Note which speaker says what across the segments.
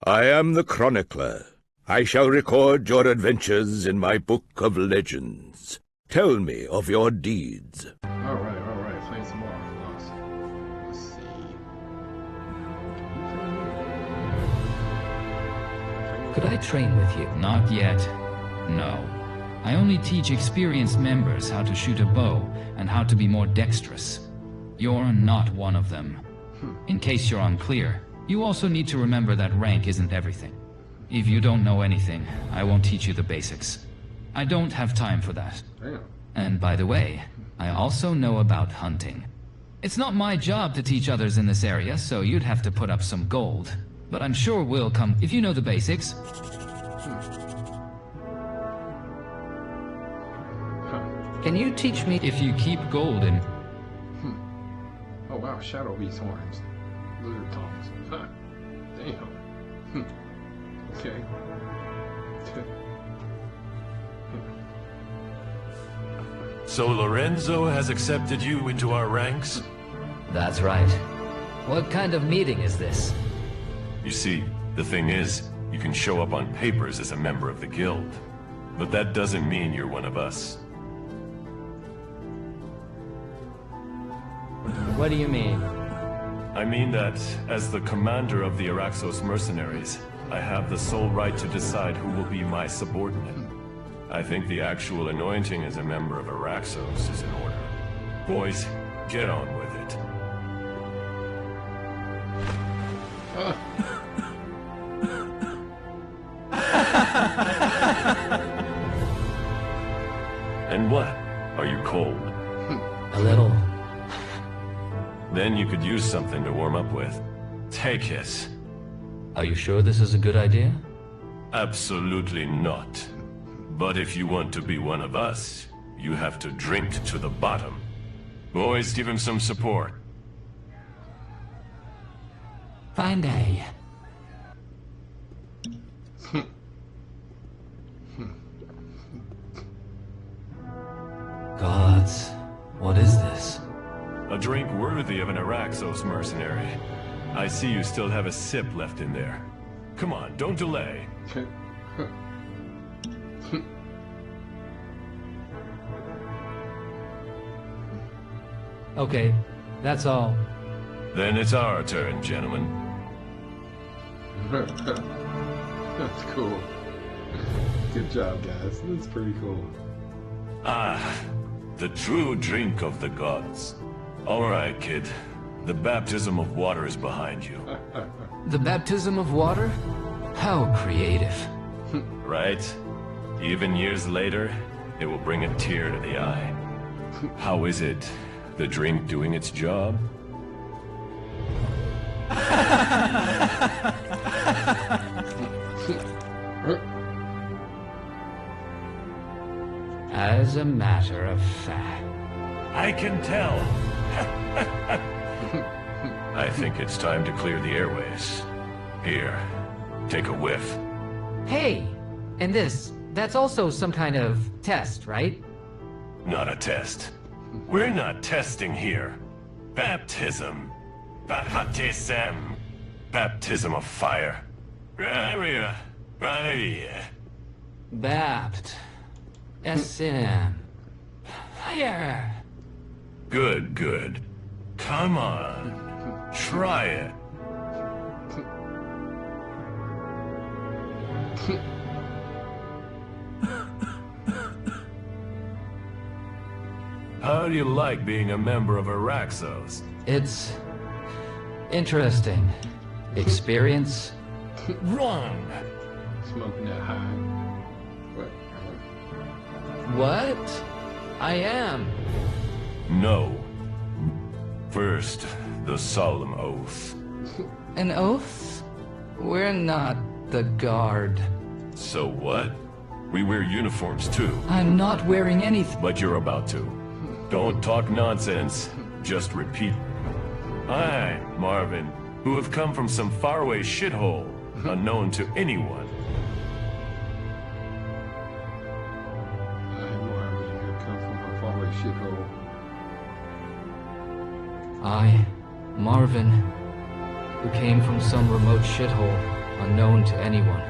Speaker 1: I am the chronicler. I shall record your adventures in my book of legends. Tell me of your deeds.
Speaker 2: Alright. Play some more Archolos. Let's see.
Speaker 3: Could I train with you?
Speaker 4: Not yet. No. I only teach experienced members how to shoot a bow and how to be more dexterous. You're not one of them. In case you're unclear, you also need to remember that rank isn't everything. If you don't know anything, I won't teach you the basics. I don't have time for that.
Speaker 2: Damn.
Speaker 4: And by the way, I also know about hunting. It's not my job to teach others in this area, so you'd have to put up some gold. But I'm sure we'll come if you know the basics.
Speaker 3: Can you teach me?
Speaker 4: If you keep gold in...
Speaker 2: Oh wow, Shadow Beast horns. Lizard tongues. Huh. Damn. Okay.
Speaker 5: So Lorenzo has accepted you into our ranks?
Speaker 3: That's right. What kind of meeting is this?
Speaker 5: You see, the thing is, you can show up on papers as a member of the guild. But that doesn't mean you're one of us.
Speaker 3: What do you mean?
Speaker 5: I mean that, as the commander of the Archolos mercenaries, I have the sole right to decide who will be my subordinate. I think the actual anointing as a member of Archolos is in order. Boys, get on with it. And what? Are you cold?
Speaker 3: A little.
Speaker 5: Then you could use something to warm up with. Take it.
Speaker 3: Are you sure this is a good idea?
Speaker 5: Absolutely not. But if you want to be one of us, you have to drink to the bottom. Boys, give him some support.
Speaker 3: Fine day. Gods, what is this?
Speaker 5: A drink worthy of an Archolos mercenary. I see you still have a sip left in there. Come on, don't delay.
Speaker 3: Okay, that's all.
Speaker 5: Then it's our turn, gentlemen.
Speaker 2: That's cool. Good job, guys. That's pretty cool.
Speaker 5: Ah, the true drink of the gods. All right, kid. The baptism of water is behind you.
Speaker 3: The baptism of water? How creative.
Speaker 5: Right? Even years later, it will bring a tear to the eye. How is it? The drink doing its job?
Speaker 3: As a matter of fact.
Speaker 5: I can tell. I think it's time to clear the airways. Here, take a whiff.
Speaker 3: Hey, and that's also some kind of test, right?
Speaker 5: Not a test. We're not testing here. Baptism. Baptism. Baptism of fire.
Speaker 3: Bapt. SM. Fire.
Speaker 5: Good, good. Come on. Try it. How do you like being a member of Archolos?
Speaker 3: It's interesting. Experience?
Speaker 5: Wrong.
Speaker 2: Smoking that high.
Speaker 3: What? I am.
Speaker 5: No. First, the solemn oath.
Speaker 3: An oath? We're not the guard.
Speaker 5: So what? We wear uniforms too.
Speaker 3: I'm not wearing anything.
Speaker 5: But you're about to. Don't talk nonsense. Just repeat. I, Marvin, who have come from some faraway shithole, unknown to anyone.
Speaker 2: I, Marvin, who come from a faraway shithole.
Speaker 3: I, Marvin, who came from some remote shithole. unknown to anyone.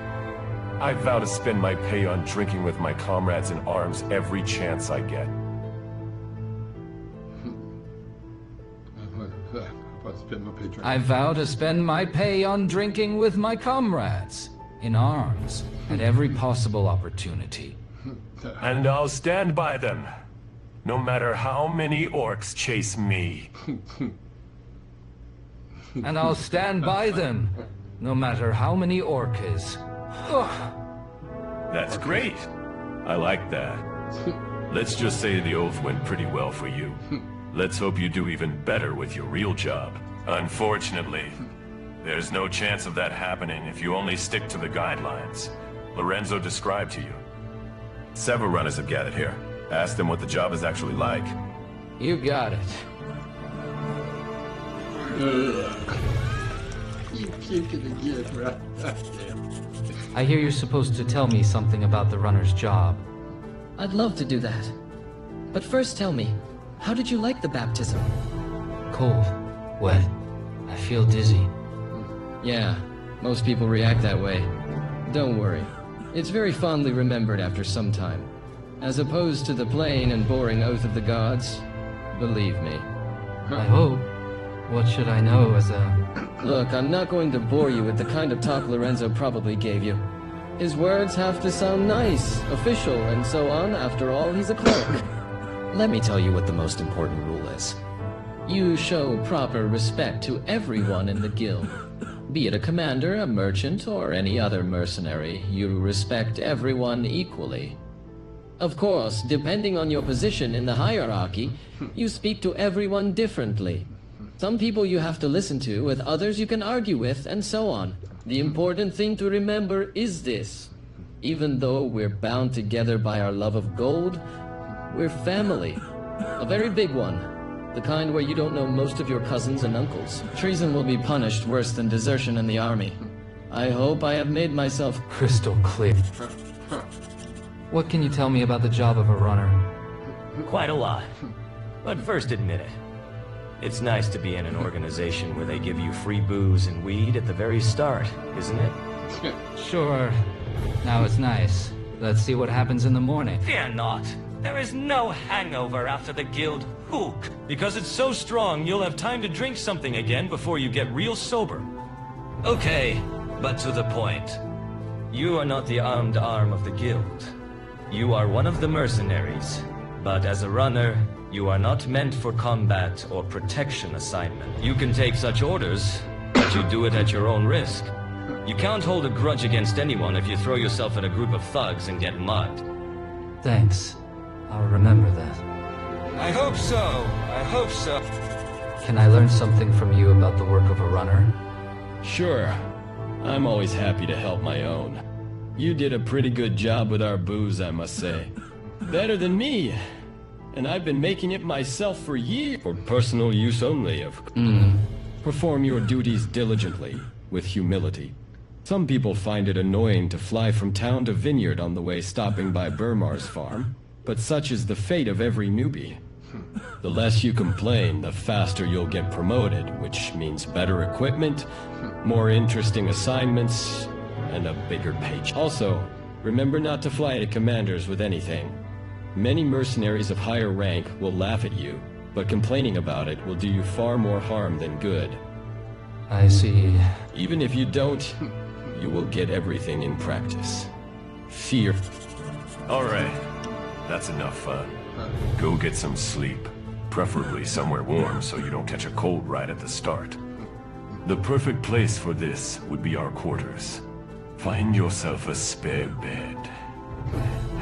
Speaker 5: I vow to spend my pay on drinking with my comrades in arms every chance I get.
Speaker 3: I vow to spend my pay on drinking with my comrades in arms at every possible opportunity.
Speaker 5: And I'll stand by them, no matter how many orcs chase me.
Speaker 3: And I'll stand by them, no matter how many orcas. Ugh.
Speaker 5: That's great. I like that. Let's just say the oath went pretty well for you. Let's hope you do even better with your real job. Unfortunately, there's no chance of that happening if you only stick to the guidelines Lorenzo described to you. Several runners have gathered here. Ask them what the job is actually like.
Speaker 3: You got it.
Speaker 2: You puking again, bro.
Speaker 3: I hear you're supposed to tell me something about the runner's job.
Speaker 6: I'd love to do that. But first tell me, how did you like the baptism?
Speaker 3: Cold. Wet. I feel dizzy.
Speaker 6: Yeah, most people react that way. Don't worry. It's very fondly remembered after some time. As opposed to the plain and boring Oath of the Gods, believe me.
Speaker 3: I hope. What should I know as a...
Speaker 6: Look, I'm not going to bore you with the kind of talk Lorenzo probably gave you. His words have to sound nice, official, and so on. After all, he's a cleric. Let me tell you what the most important rule is. You show proper respect to everyone in the guild. Be it a commander, a merchant, or any other mercenary, you respect everyone equally. Of course, depending on your position in the hierarchy, you speak to everyone differently. Some people you have to listen to, with others you can argue with, and so on. The important thing to remember is this. Even though we're bound together by our love of gold, we're family. A very big one. The kind where you don't know most of your cousins and uncles. Treason will be punished worse than desertion in the army. I hope I have made myself
Speaker 3: crystal clear. What can you tell me about the job of a runner?
Speaker 7: Quite a lot. But first admit it. It's nice to be in an organization where they give you free booze and weed at the very start, isn't it?
Speaker 3: Sure. Now it's nice. Let's see what happens in the morning.
Speaker 7: Fear not. There is no hangover after the guild hook. Because it's so strong, you'll have time to drink something again before you get real sober. Okay, but to the point. You are not the armed arm of the guild. You are one of the mercenaries. But as a runner, you are not meant for combat or protection assignment. You can take such orders, but you do it at your own risk. You can't hold a grudge against anyone if you throw yourself at a group of thugs and get mugged.
Speaker 3: Thanks. I'll remember that.
Speaker 7: I hope so. I hope so.
Speaker 3: Can I learn something from you about the work of a runner?
Speaker 8: Sure. I'm always happy to help my own. You did a pretty good job with our booze, I must say. Better than me. And I've been making it myself for years. For personal use only, of course. Perform your duties diligently, with humility. Some people find it annoying to fly from town to vineyard on the way stopping by Burmar's farm, but such is the fate of every newbie. The less you complain, the faster you'll get promoted, which means better equipment, more interesting assignments, and a bigger paycheck. Also, remember not to fly to commanders with anything. Many mercenaries of higher rank will laugh at you, but complaining about it will do you far more harm than good.
Speaker 3: I see.
Speaker 8: Even if you don't, you will get everything in practice. Fear.
Speaker 5: All right. That's enough fun. Go get some sleep. Preferably somewhere warm so you don't catch a cold right at the start. The perfect place for this would be our quarters. Find yourself a spare bed.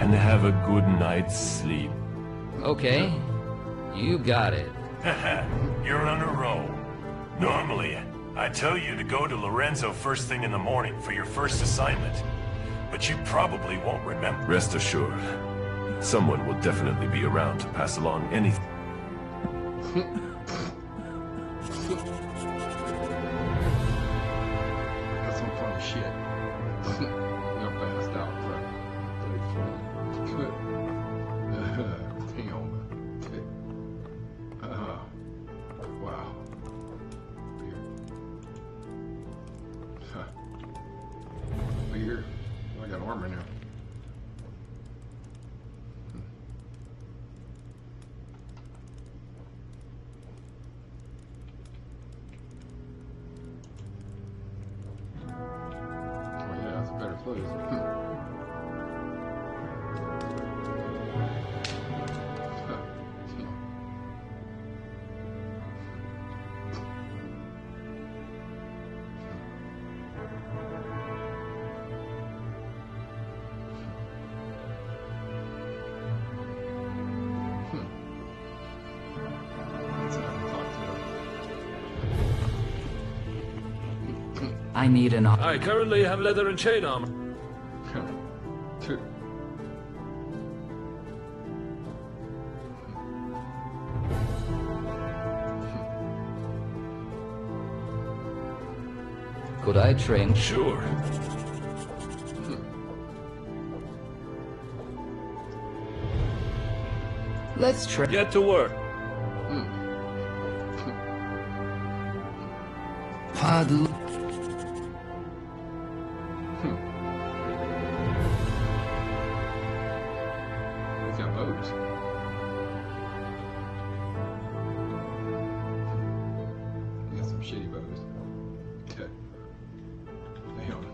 Speaker 5: And have a good night's sleep.
Speaker 3: Okay. You got it.
Speaker 5: You're on a roll. Normally, I tell you to go to Lorenzo first thing in the morning for your first assignment. But you probably won't remember. Rest assured, someone will definitely be around to pass along anything.
Speaker 2: That's some funny shit. You're passed out, bro. Really funny. Damn. Wow. Weird. Huh. got armor now. Oh yeah, that's a better clothes.
Speaker 3: I need an...
Speaker 9: I currently have leather and chain armor.
Speaker 3: Could I train?
Speaker 9: Sure.
Speaker 3: Let's try.
Speaker 9: Get to work.
Speaker 3: Pardon.
Speaker 2: He's got bows. He got some shitty bows. Okay. Damn.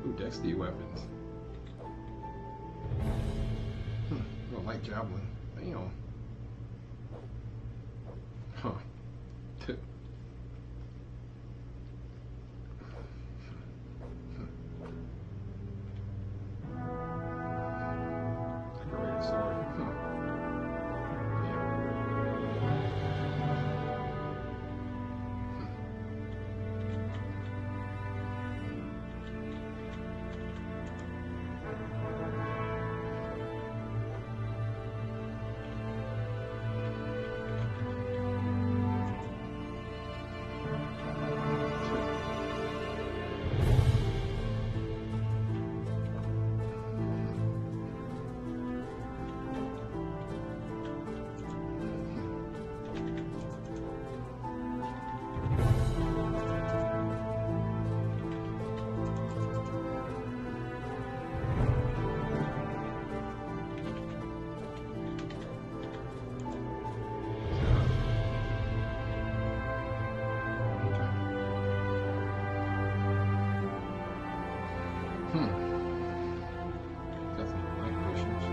Speaker 2: Ooh, dexterity weapons. Oh, light javelin. Damn. Huh. Decorated sword. Got some light potions.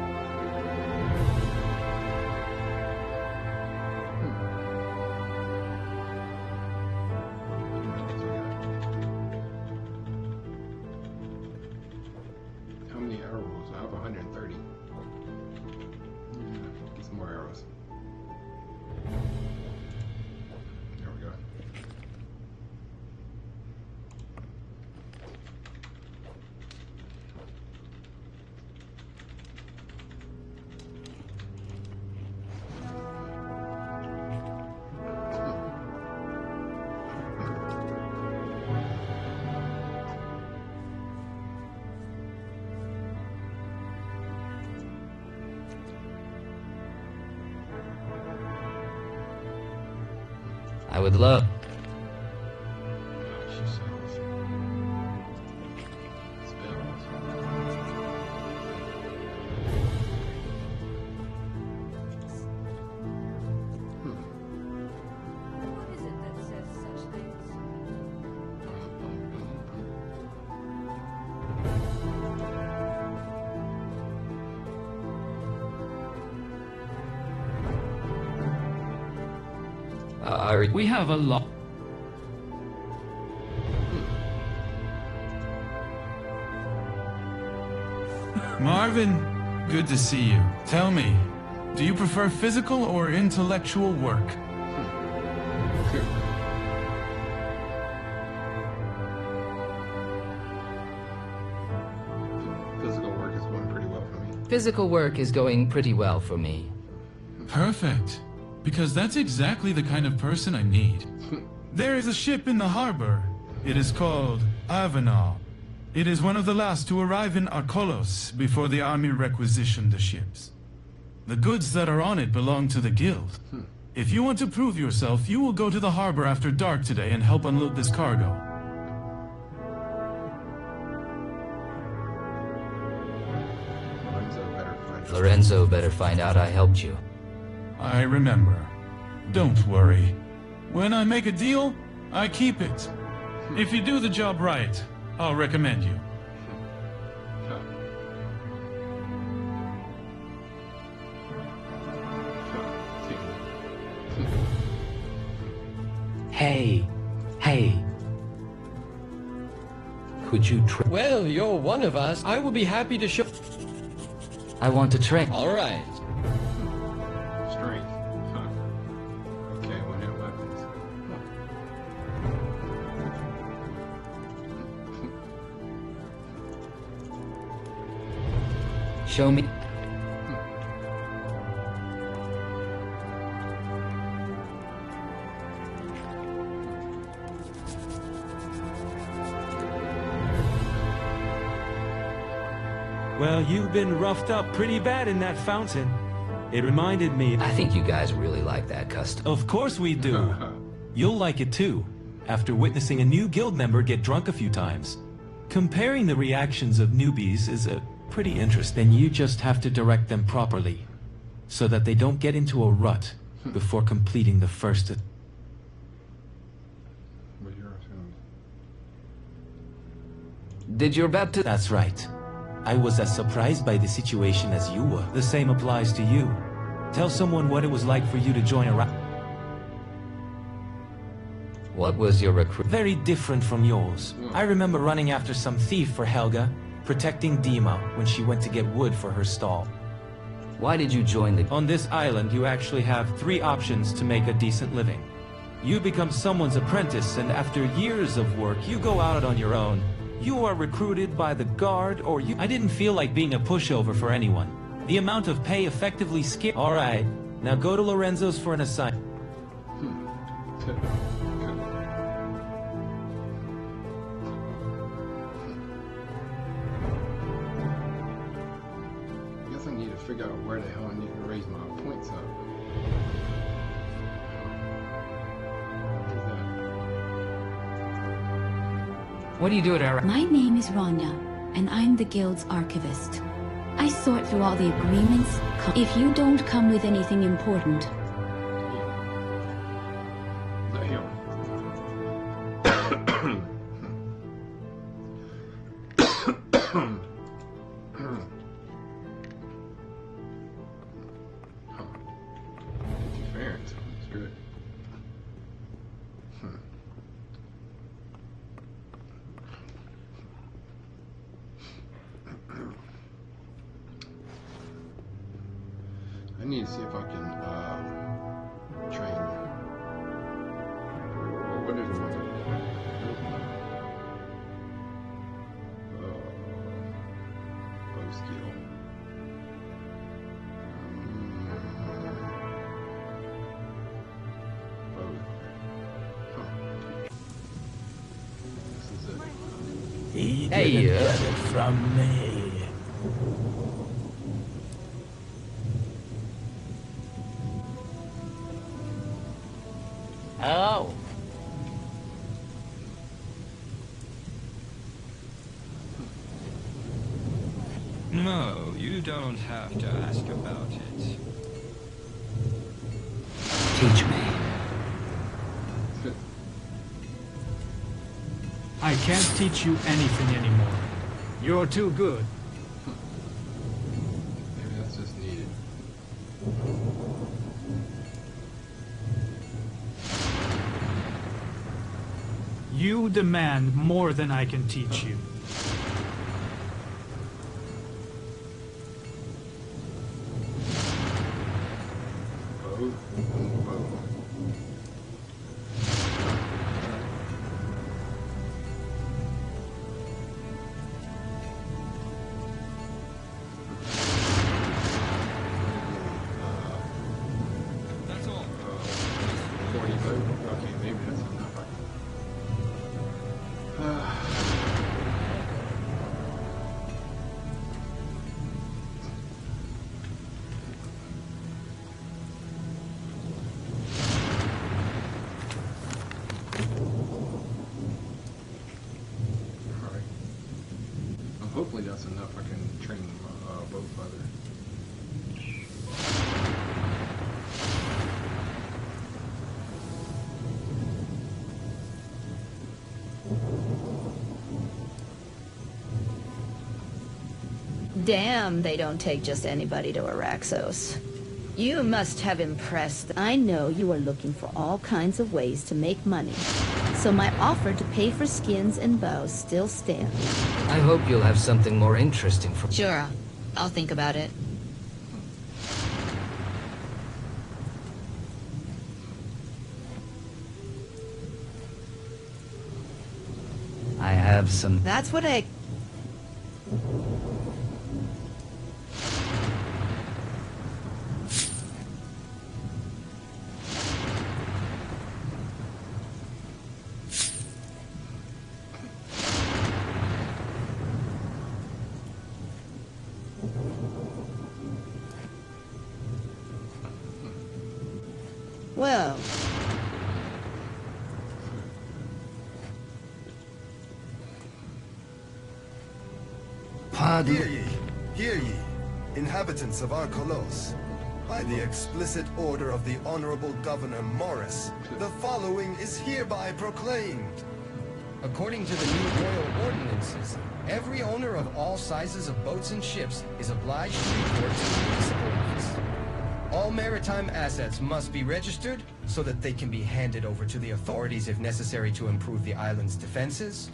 Speaker 2: How many arrows? I have 130. Get some more arrows. There we go.
Speaker 3: I would love...
Speaker 2: She sells spells.
Speaker 10: What is it that says such things?
Speaker 4: We have a lot.
Speaker 11: Marvin, good to see you. Tell me, do you prefer physical or intellectual work?
Speaker 2: Physical work is going pretty well for me.
Speaker 3: Physical work is going pretty well for me.
Speaker 11: Perfect. Because that's exactly the kind of person I need. There is a ship in the harbor. It is called Avenal. It is one of the last to arrive in Archolos before the army requisitioned the ships. The goods that are on it belong to the guild. If you want to prove yourself, you will go to the harbor after dark today and help unload this cargo.
Speaker 3: Lorenzo better find out I helped you.
Speaker 11: I remember. Don't worry. When I make a deal, I keep it. If you do the job right, I'll recommend you.
Speaker 3: Hey. Could you
Speaker 6: Well, you're one of us. I will be happy to show...
Speaker 3: I want to train.
Speaker 6: All right.
Speaker 2: Strength. Huh. Okay, one-hit weapons.
Speaker 3: Show me.
Speaker 12: Well, you've been roughed up pretty bad in that fountain. It reminded me...
Speaker 3: I think you guys really like that custom.
Speaker 12: Of course we do. You'll like it too, after witnessing a new guild member get drunk a few times. Comparing the reactions of newbies is pretty interesting.
Speaker 13: Then you just have to direct them properly, so that they don't get into a rut before completing the first...
Speaker 3: Did your baptism...
Speaker 13: That's right. I was as surprised by the situation as you were.
Speaker 12: The same applies to you. Tell someone what it was like for you to join a...
Speaker 3: What was your recruit?
Speaker 13: Very different from yours. I remember running after some thief for Helga, protecting Dima when she went to get wood for her stall.
Speaker 3: Why did you join the...
Speaker 13: On this island, you actually have 3 options to make a decent living. You become someone's apprentice, and after years of work, you go out on your own. You are recruited by the guard, or you...
Speaker 12: I didn't feel like being a pushover for anyone. The amount of pay effectively scared...
Speaker 13: All right, now go to Lorenzo's for an assignment.
Speaker 2: I guess I need to figure out where the hell I need to raise my points up.
Speaker 3: What do you do at Archolos?
Speaker 14: My name is Rhonda, and I'm the guild's archivist. I sort through all the agreements. If you don't come with anything important...
Speaker 2: I need to see if I can train. What is it? Bow skill. Bow. Huh. This is it.
Speaker 13: He didn't get it from me.
Speaker 3: Oh.
Speaker 15: No, you don't have to ask about it.
Speaker 3: Teach me.
Speaker 16: I can't teach you anything anymore. You're too good.
Speaker 2: Maybe that's just needed.
Speaker 16: You demand more than I can teach you.
Speaker 15: That's all.
Speaker 2: 45. Okay, maybe that's enough. Hopefully that's enough. I can train both other.
Speaker 10: Damn, they don't take just anybody to Araxos. You must have impressed.
Speaker 14: I know you are looking for all kinds of ways to make money, so my offer to pay for skins and bows still stands.
Speaker 3: I hope you'll have something more interesting for...
Speaker 10: Sure, I'll think about it.
Speaker 3: I have some...
Speaker 10: That's what I... Well...
Speaker 17: Hear ye, inhabitants of Archolos. By the explicit order of the Honorable Governor Morris, the following is hereby proclaimed.
Speaker 6: According to the new royal ordinances, every owner of all sizes of boats and ships is obliged to report to the municipal office. All maritime assets must be registered so that they can be handed over to the authorities if necessary to improve the island's defenses.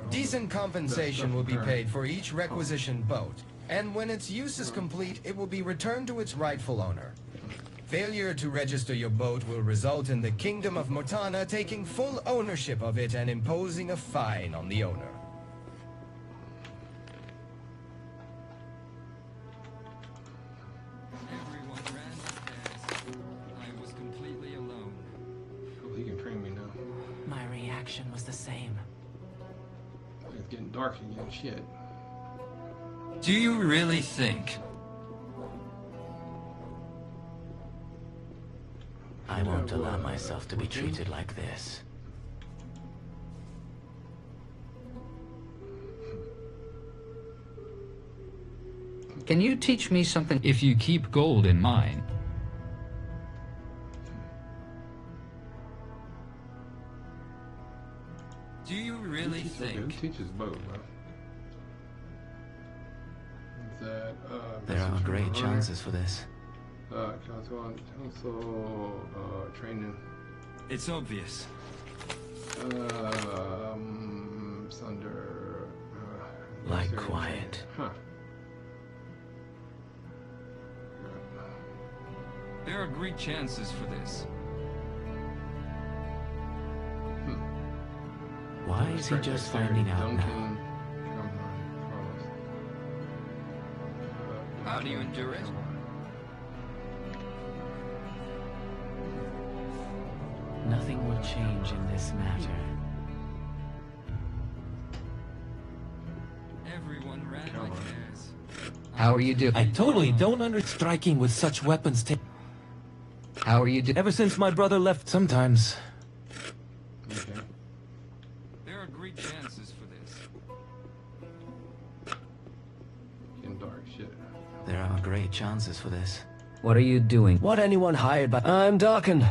Speaker 6: Decent compensation will be paid for each requisitioned boat, and when its use is complete, it will be returned to its rightful owner. Failure to register your boat will result in the Kingdom of Myrtana taking full ownership of it and imposing a fine on the owner.
Speaker 15: Everyone ran past. I was completely alone.
Speaker 2: Oh, he can train me now.
Speaker 18: My reaction was the same.
Speaker 2: It's getting dark again, shit.
Speaker 15: Do you really think?
Speaker 18: I won't allow myself to be treated like this.
Speaker 3: Can you teach me something?
Speaker 4: If you keep gold in mind.
Speaker 15: Do you really think?
Speaker 2: Who teaches boat, bro? Is that,
Speaker 18: There are great chances for this.
Speaker 2: Council, training.
Speaker 15: It's obvious.
Speaker 2: It's under.
Speaker 18: Like quiet.
Speaker 2: Huh.
Speaker 15: There are great chances for this.
Speaker 18: Why is he just finding out now?
Speaker 15: How do you endure it?
Speaker 18: Nothing will change in this matter.
Speaker 15: Everyone ran like hares.
Speaker 3: How are you doing?
Speaker 12: I totally don't understand striking with such weapons.
Speaker 3: How are you doing?
Speaker 12: Ever since my brother left, sometimes.
Speaker 2: Okay.
Speaker 15: There are great chances for this.
Speaker 2: Getting dark, shit.
Speaker 18: There are great chances for this.
Speaker 3: What are you doing?
Speaker 6: What anyone hired by... I'm Darkin.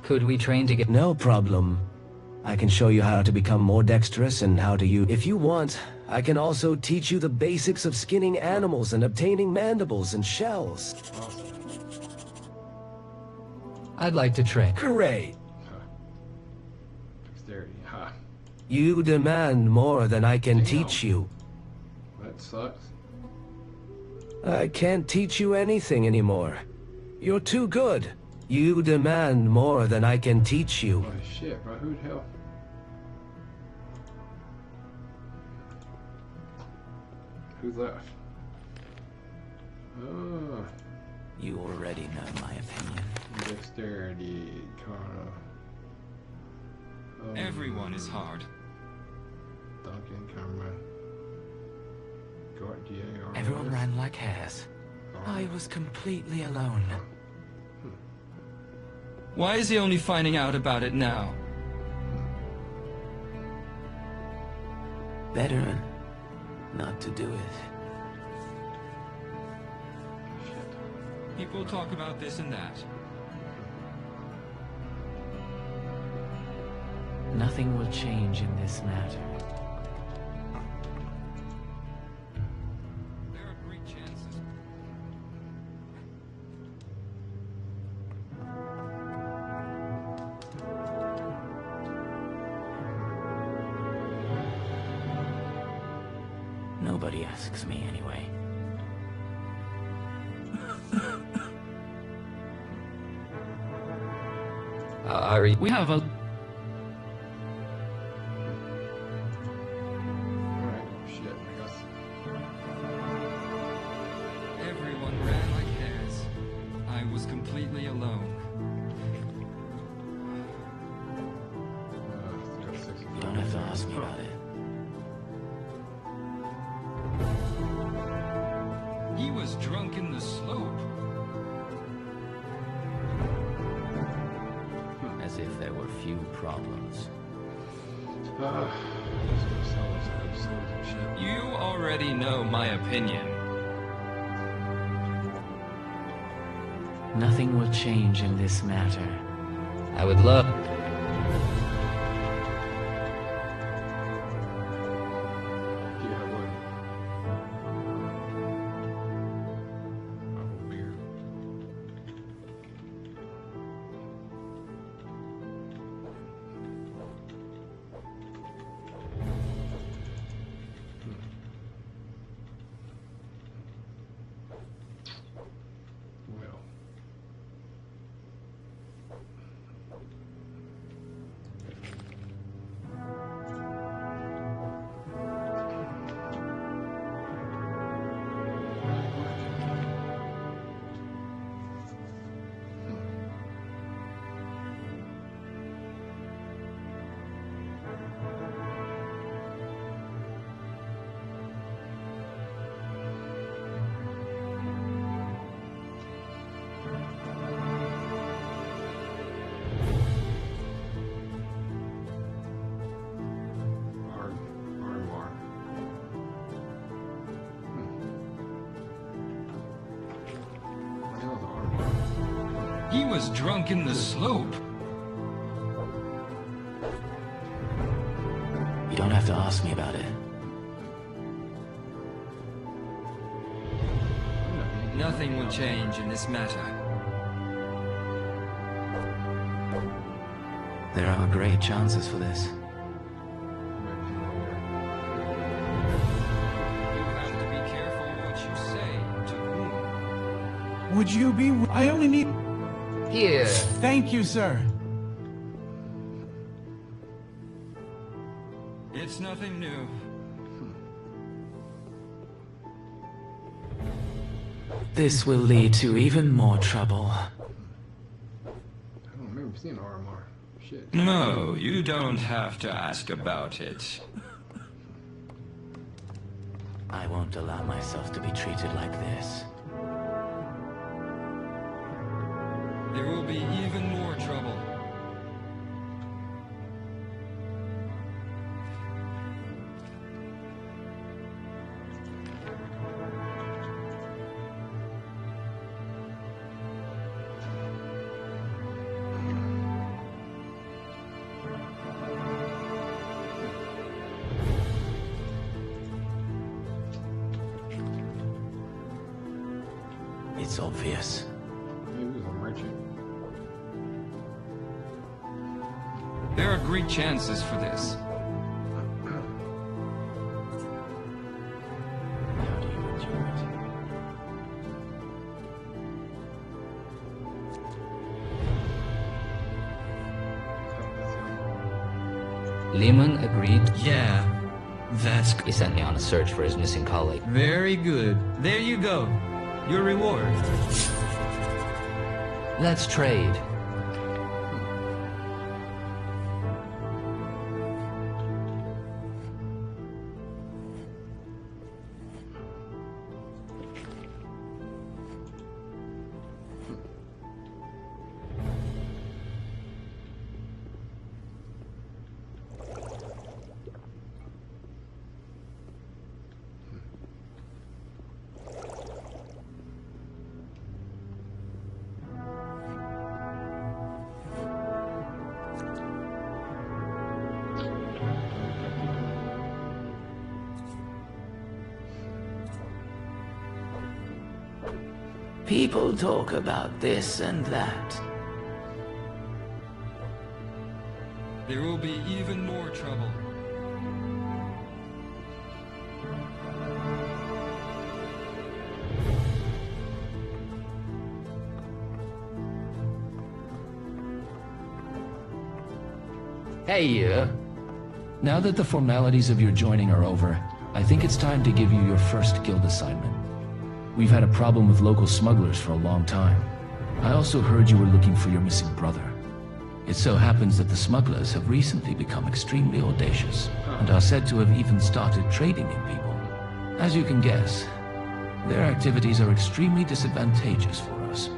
Speaker 3: Could we train to get...
Speaker 6: No problem. I can show you how to become more dexterous and how to use... If you want, I can also teach you the basics of skinning animals and obtaining mandibles and shells.
Speaker 3: I'd like to train.
Speaker 6: Great.
Speaker 2: Dexterity, ha.
Speaker 6: You demand more than I can teach you.
Speaker 2: That sucks.
Speaker 6: I can't teach you anything anymore. You're too good. You demand more than I can teach you.
Speaker 2: Oh shit, bro, who the hell? Who's left? Oh.
Speaker 18: You already know my opinion.
Speaker 2: Dexterity, Carl.
Speaker 15: Everyone is hard.
Speaker 2: Duncan, Cameron. Gautier,
Speaker 18: Everyone ran like hares. I was completely alone.
Speaker 15: Why is he only finding out about it now?
Speaker 18: Better not to do it.
Speaker 15: People talk about this and that.
Speaker 18: Nothing will change in this matter. Nobody asks me anyway.
Speaker 3: We have a...
Speaker 15: Everyone ran like hares. I was completely alone.
Speaker 18: You don't have to ask me about it.
Speaker 15: He was drunk in the slope.
Speaker 18: As if there were few problems.
Speaker 15: You already know my opinion.
Speaker 18: Nothing will change in this matter.
Speaker 3: I would love...
Speaker 15: He was drunk in the slope.
Speaker 18: You don't have to ask me about it.
Speaker 15: Nothing will change in this matter.
Speaker 18: There are great chances for this.
Speaker 15: You have to be careful what you say to whom.
Speaker 11: Would you be... I only need...
Speaker 3: Here.
Speaker 11: Thank you, sir.
Speaker 15: It's nothing new.
Speaker 18: This will lead to even more trouble.
Speaker 2: I don't remember seeing RMR. Shit.
Speaker 15: No, you don't have to ask about it.
Speaker 18: I won't allow myself to be treated like this.
Speaker 15: There will be even more trouble.
Speaker 18: It's obvious.
Speaker 2: Maybe it was a merchant.
Speaker 15: There are great chances for this.
Speaker 18: How do you endure it?
Speaker 3: Lehman agreed.
Speaker 7: Yeah, that's...
Speaker 3: He sent me on a search for his missing colleague.
Speaker 7: Very good. There you go. Your reward.
Speaker 3: Let's trade.
Speaker 18: People talk about this and that.
Speaker 15: There will be even more trouble.
Speaker 3: Hey, you. Now that the formalities of your joining are over, I think it's time to give you your first guild assignment. We've had a problem with local smugglers for a long time. I also heard you were looking for your missing brother. It so happens that the smugglers have recently become extremely audacious, and are said to have even started trading in people. As you can guess, their activities are extremely disadvantageous for us.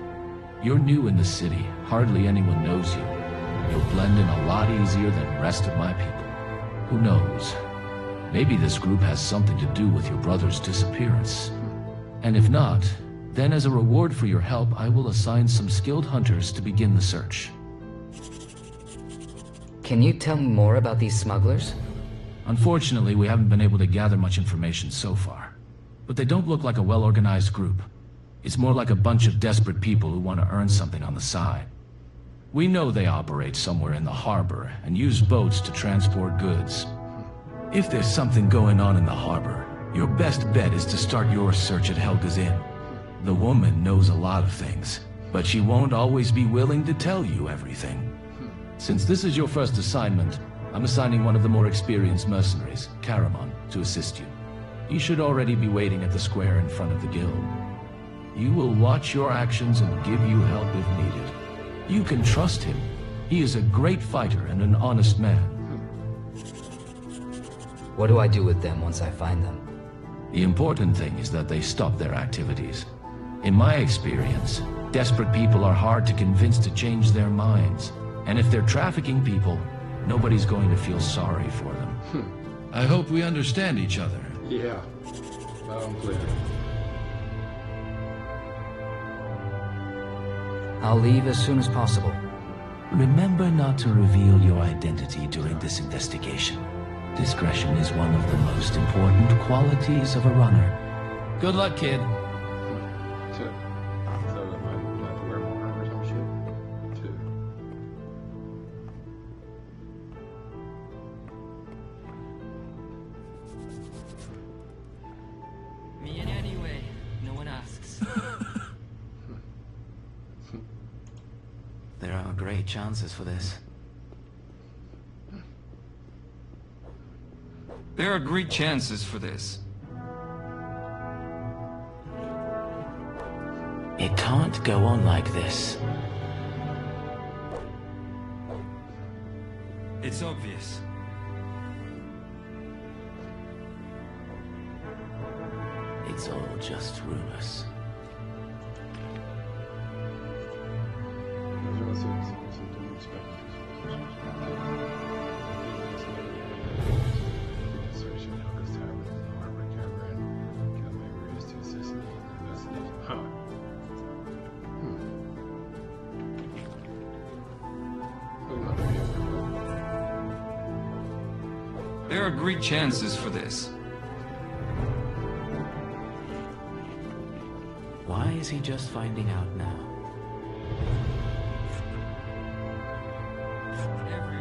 Speaker 3: You're new in the city, hardly anyone knows you. You'll blend in a lot easier than the rest of my people. Who knows? Maybe this group has something to do with your brother's disappearance. And if not, then as a reward for your help, I will assign some skilled hunters to begin the search.
Speaker 19: Can you tell me more about these smugglers?
Speaker 3: Unfortunately, we haven't been able to gather much information so far. But they don't look like a well-organized group. It's more like a bunch of desperate people who want to earn something on the side. We know they operate somewhere in the harbor and use boats to transport goods. If there's something going on in the harbor, your best bet is to start your search at Helga's Inn. The woman knows a lot of things, but she won't always be willing to tell you everything. Since this is your first assignment, I'm assigning one of the more experienced mercenaries, Caramon, to assist you. He should already be waiting at the square in front of the guild. You will watch your actions and give you help if needed. You can trust him. He is a great fighter and an honest man.
Speaker 19: What do I do with them once I find them?
Speaker 3: The important thing is that they stop their activities. In my experience, desperate people are hard to convince to change their minds. And if they're trafficking people, nobody's going to feel sorry for them. I hope we understand each other.
Speaker 2: Yeah, loud and clear.
Speaker 19: I'll leave as soon as possible.
Speaker 3: Remember not to reveal your identity during this investigation. Discretion is one of the most important qualities of a runner. Good luck, kid.
Speaker 2: So am I gonna have to wear more armor or some shit? Too.
Speaker 18: Me in any way. No one asks.
Speaker 19: There are great chances for this.
Speaker 15: There are great chances for this.
Speaker 3: It can't go on like this.
Speaker 15: It's obvious.
Speaker 3: It's all just rumors.
Speaker 15: There are great chances for this.
Speaker 19: Why is he just finding out now?
Speaker 15: Every